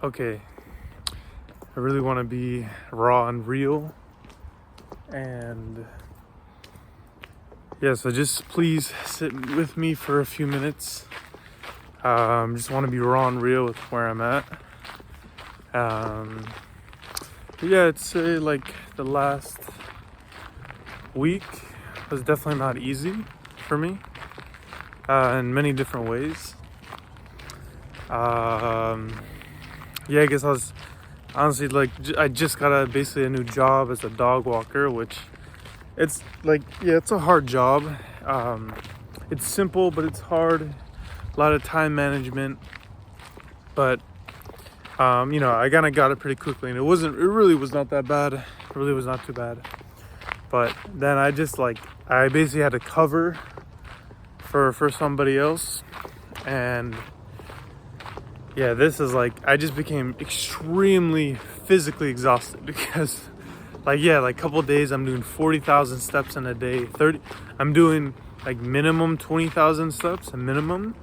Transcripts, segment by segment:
Okay, I really want to be raw and real. And yeah, so just please sit with me for a few minutes. Just want to be raw and real with where I'm at. Yeah, I'd say like the last week was definitely not easy for me in many different ways. Yeah, I guess I was honestly like I just got basically a new job as a dog walker, which it's like, yeah, it's a hard job. It's simple, but it's hard. A lot of time management, but I kind of got it pretty quickly, and it really was not that bad. It really was not too bad. But then I basically had to cover for somebody else, and yeah, this is like, I just became extremely physically exhausted because like a couple of days I'm doing 40,000 steps in a day. I'm doing like minimum 20,000 steps, a minimum,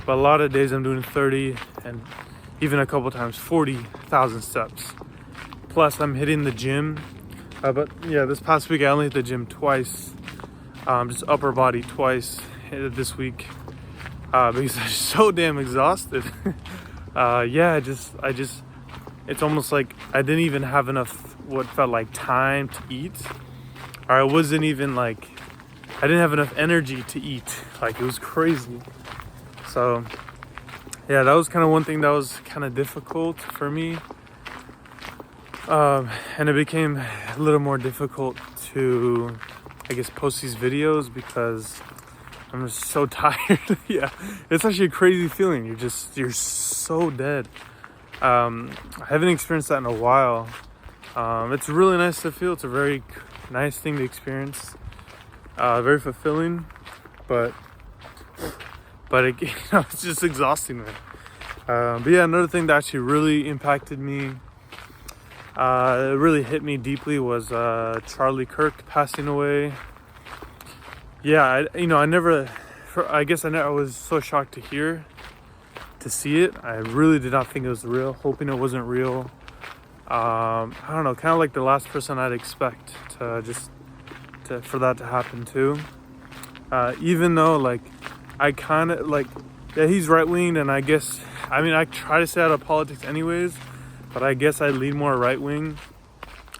but a lot of days I'm doing 30 and even a couple times 40,000 steps. Plus I'm hitting the gym. But yeah, this past week I only hit the gym twice, just upper body twice this week, because I'm so damn exhausted. Yeah, it's almost like I didn't even have enough what felt like time to eat, or I didn't have enough energy to eat. Like, it was crazy. So yeah, that was kind of one thing that was kind of difficult for me. And it became a little more difficult to, I guess, post these videos because I'm just so tired. Yeah, it's actually a crazy feeling. You're so dead. I haven't experienced that in a while. It's really nice to feel. It's a very nice thing to experience. Very fulfilling, but it, it's just exhausting, man. But yeah, another thing that actually really impacted me, it really hit me deeply, was Charlie Kirk passing away. Yeah, I was so shocked to see it. I really did not think it was real, hoping it wasn't real. I don't know, kind of like the last person I'd expect for that to happen too. Even though like I kind of like, yeah, he's right wing, and I try to stay out of politics anyways, but I guess I lean more right wing.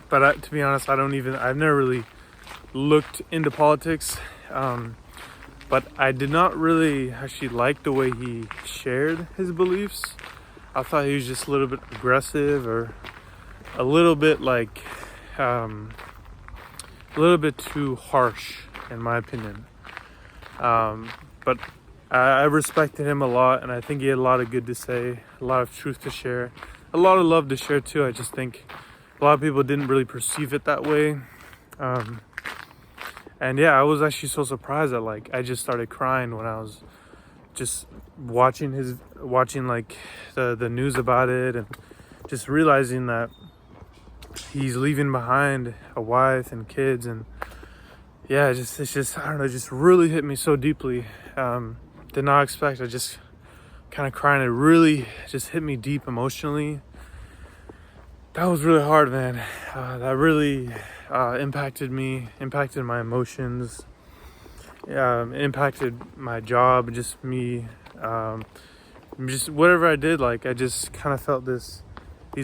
But to be honest, I've never really looked into politics. But I did not really actually like the way he shared his beliefs. I thought he was just a little bit aggressive, or a little bit a little bit too harsh, in my opinion. But I respected him a lot, and I think he had a lot of good to say, a lot of truth to share, a lot of love to share too. I just think a lot of people didn't really perceive it that way. And yeah, I was actually so surprised that I just started crying when I was just watching like the news about it, and just realizing that he's leaving behind a wife and kids. And yeah, it's just I don't know, it just really hit me so deeply. Did not expect. I just kind of crying. It really just hit me deep emotionally. That was really hard, man. That really impacted me, impacted my emotions, impacted my job, just me, just whatever I did. Like, I just kind of felt these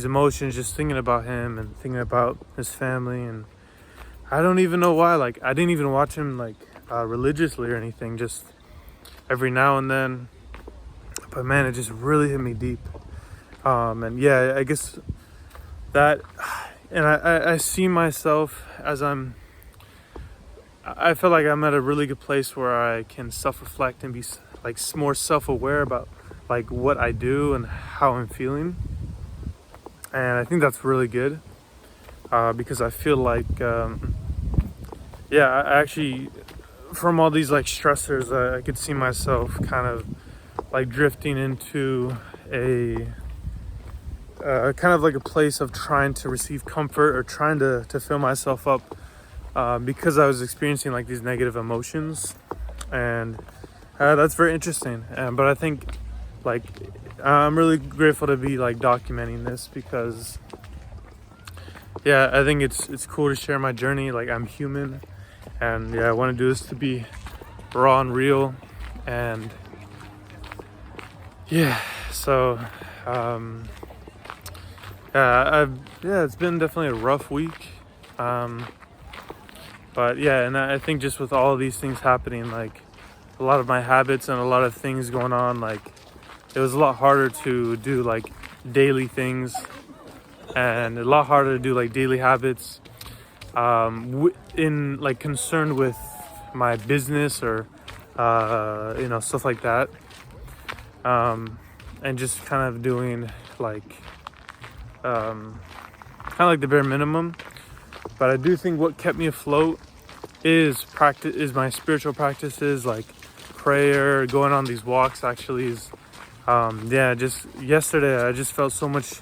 emotions just thinking about him and thinking about his family. And I don't even know why. Like, I didn't even watch him religiously or anything, just every now and then. But man, it just really hit me deep. And yeah, I guess that, and I see myself as I feel like I'm at a really good place where I can self-reflect and be more self-aware about what I do and how I'm feeling. And I think that's really good, because I feel like, I actually, from all these stressors, I could see myself kind of drifting into a kind of like a place of trying to receive comfort, or trying to fill myself up, because I was experiencing these negative emotions. And that's very interesting. But I think I'm really grateful to be like documenting this because yeah, I think it's cool to share my journey. Like, I'm human, and yeah, I want to do this to be raw and real. And yeah, so it's been definitely a rough week. But yeah, and I think just with all of these things happening, like a lot of my habits and a lot of things going on, like it was a lot harder to do like daily things, and a lot harder to do like daily habits in like concerned with my business or stuff like that, and just kind of doing like kind of like the bare minimum. But I do think what kept me afloat is my spiritual practices, like prayer, going on these walks. Actually, is just yesterday I just felt so much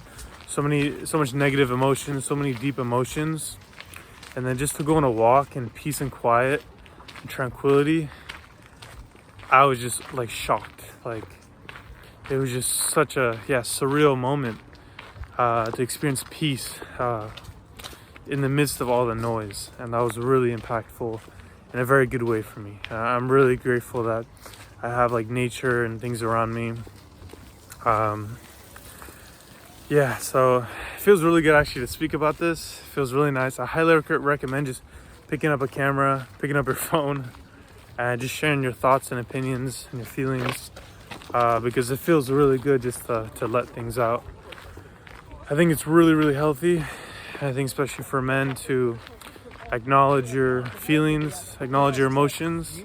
negative emotions, so many deep emotions, and then just to go on a walk in peace and quiet and tranquility, I was just like shocked. Like, it was just such a surreal moment to experience peace in the midst of all the noise, and that was really impactful in a very good way for me. I'm really grateful that I have like nature and things around me. So it feels really good actually to speak about this. It feels really nice. I highly recommend just picking up a camera, picking up your phone, and just sharing your thoughts and opinions and your feelings, because it feels really good just to let things out. I think it's really, really healthy. I think especially for men to acknowledge your feelings, acknowledge your emotions,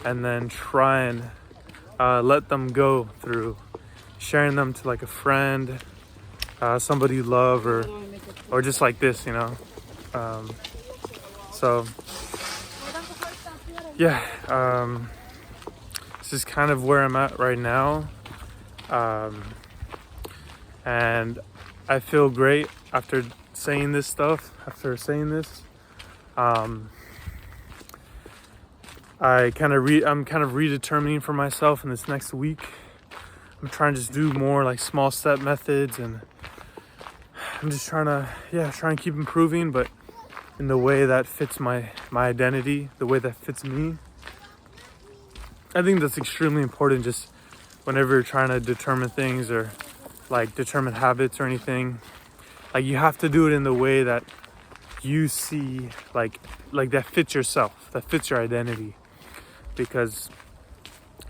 and then try and let them go through sharing them to like a friend, somebody you love, or just like this, this is kind of where I'm at right now, and I feel great after saying this stuff. I'm kind of redetermining for myself in this next week. I'm trying to just do more like small step methods, and I'm just trying to keep improving, but in the way that fits my identity, the way that fits me. I think that's extremely important, just whenever you're trying to determine things or like determine habits or anything. Like, you have to do it in the way that you see, like that fits yourself, that fits your identity, because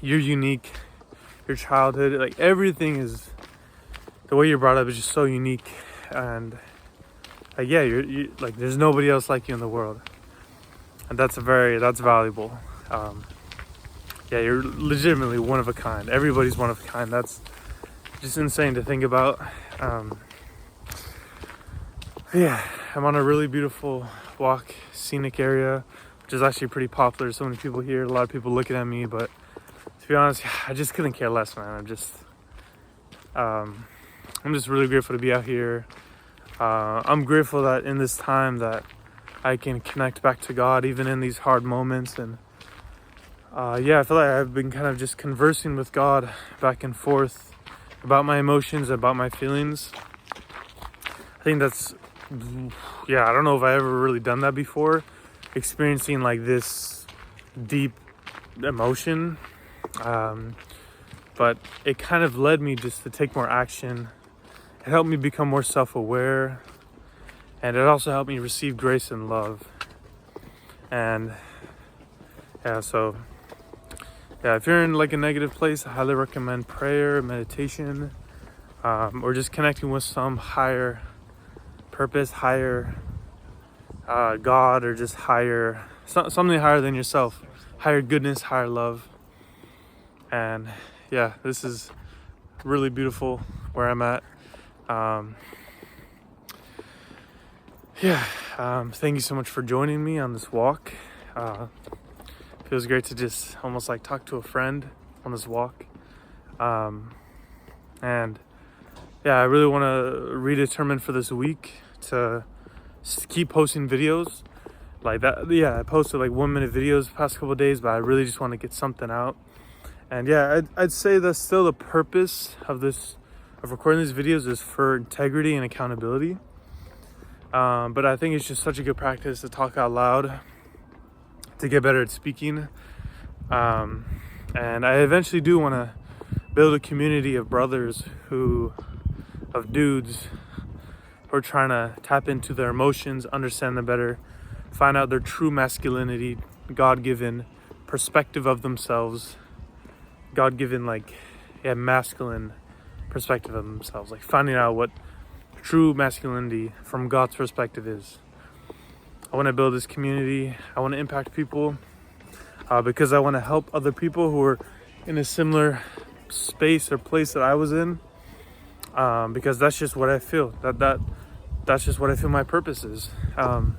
you're unique. Your childhood, like everything is, the way you're brought up is just so unique, and you're like, there's nobody else like you in the world, and that's valuable. You're legitimately one of a kind. Everybody's one of a kind. That's just insane to think about. I'm on a really beautiful walk, scenic area, which is actually pretty popular. So many people here, a lot of people looking at me, but to be honest, I just couldn't care less, man. I'm just really grateful to be out here. I'm grateful that in this time that I can connect back to God, even in these hard moments. And I feel like I've been kind of just conversing with God back and forth about my emotions, about my feelings. I think that's, I don't know if I ever really done that before, experiencing like this deep emotion. But it kind of led me just to take more action. It helped me become more self-aware, and it also helped me receive grace and love. And if you're in like a negative place, I highly recommend prayer, meditation, or just connecting with some higher purpose, higher God, or just something higher than yourself, higher goodness, higher love. And this is really beautiful where I'm at. Thank you so much for joining me on this walk. Feels great to just almost like talk to a friend on this walk. I really want to redetermine for this week to keep posting videos like that. I posted like 1-minute videos the past couple of days, but I really just want to get something out. And I'd say that's still the purpose of this of recording these videos is for integrity and accountability. But I think it's just such a good practice to talk out loud, to get better at speaking. And I eventually do want to build a community of brothers of dudes who are trying to tap into their emotions, understand them better, find out their true masculinity, God-given perspective of themselves, God-given masculine perspective of themselves, like finding out what true masculinity from God's perspective is. I want to build this community. I want to impact people because I want to help other people who are in a similar space or place that I was in, because that's just what I feel. That's just what I feel my purpose is. And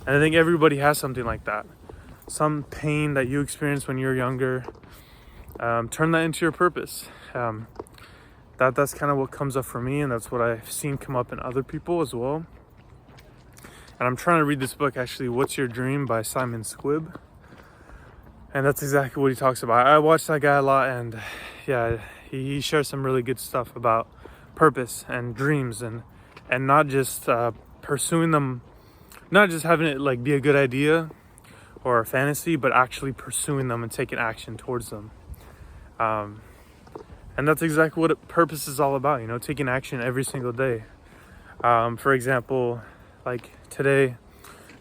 I think everybody has something like that. Some pain that you experienced when you were younger, turn that into your purpose. That's kind of what comes up for me, and that's what I've seen come up in other people as well. And I'm trying to read this book, actually, What's Your Dream by Simon Squibb. And that's exactly what he talks about. I watch that guy a lot, and yeah, he shares some really good stuff about purpose and dreams, and not just pursuing them, not just having it be a good idea or a fantasy, but actually pursuing them and taking action towards them. And that's exactly what purpose is all about, taking action every single day. For example, like today,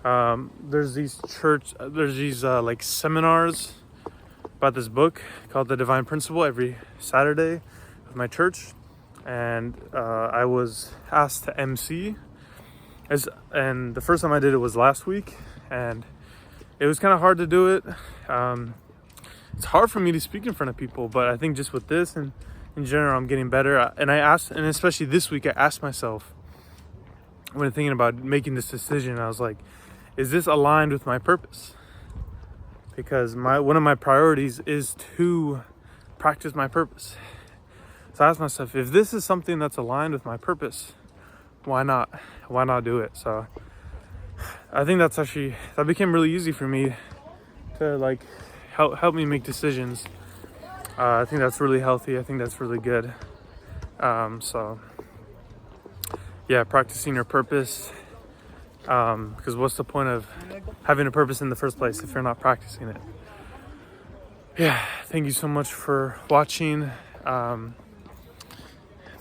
there's these seminars about this book called The Divine Principle every Saturday with my church. And I was asked to MC. And the first time I did it was last week. And it was kind of hard to do it. It's hard for me to speak in front of people, but I think just with this and in general, I'm getting better. And especially this week, I asked myself, when thinking about making this decision, I was like, is this aligned with my purpose? Because one of my priorities is to practice my purpose. So I asked myself, if this is something that's aligned with my purpose, why not? Why not do it? So I think that became really easy for me to help me make decisions. I think that's really healthy. I think that's really good. So yeah, practicing your purpose. Because what's the point of having a purpose in the first place if you're not practicing it? Yeah, thank you so much for watching.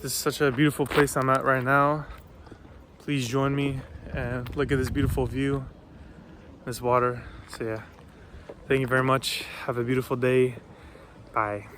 This is such a beautiful place I'm at right now. Please join me and look at this beautiful view, this water. So yeah, thank you very much. Have a beautiful day. Bye.